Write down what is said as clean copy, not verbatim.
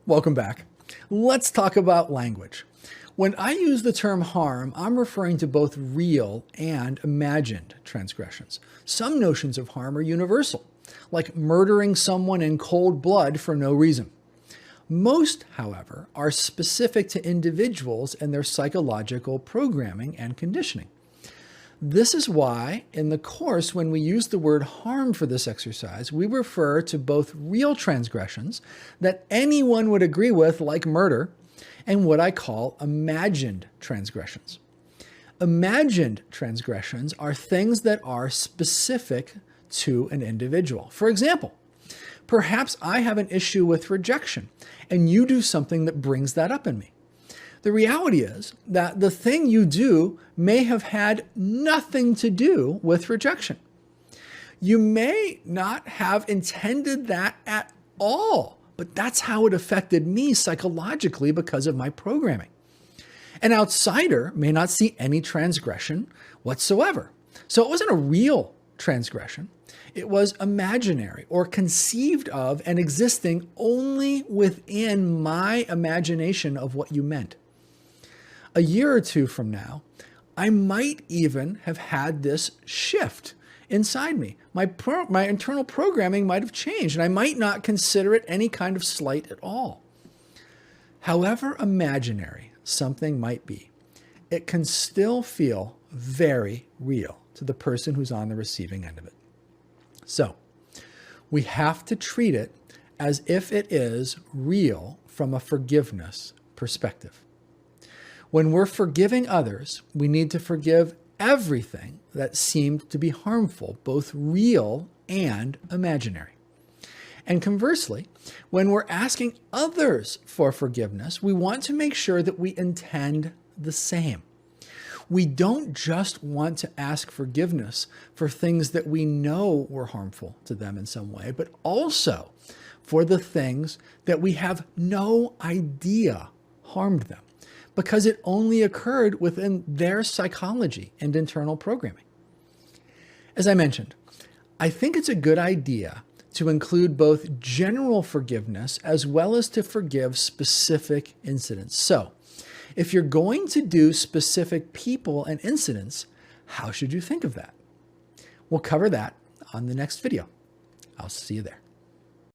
Welcome back. Let's talk about language. When I use the term harm, I'm referring to both real and imagined transgressions. Some notions of harm are universal, like murdering someone in cold blood for no reason. Most, however, are specific to individuals and their psychological programming and conditioning. This is why, in the course, when we use the word harm for this exercise, we refer to both real transgressions that anyone would agree with, like murder, and what I call imagined transgressions. Imagined transgressions are things that are specific to an individual. For example, perhaps I have an issue with rejection, and you do something that brings that up in me. The reality is that the thing you do may have had nothing to do with rejection. You may not have intended that at all, but that's how it affected me psychologically because of my programming. An outsider may not see any transgression whatsoever. So it wasn't a real transgression. It was imaginary or conceived of and existing only within my imagination of what you meant. A year or two from now, I might even have had this shift inside me. My internal programming might have changed, and I might not consider it any kind of slight at all. However imaginary something might be, it can still feel very real to the person who's on the receiving end of it. So, we have to treat it as if it is real from a forgiveness perspective. When we're forgiving others, we need to forgive everything that seemed to be harmful, both real and imaginary. And conversely, when we're asking others for forgiveness, we want to make sure that we intend the same. We don't just want to ask forgiveness for things that we know were harmful to them in some way, but also for the things that we have no idea harmed them, because it only occurred within their psychology and internal programming. As I mentioned, I think it's a good idea to include both general forgiveness as well as to forgive specific incidents. So, if you're going to do specific people and incidents, how should you think of that? We'll cover that on the next video. I'll see you there.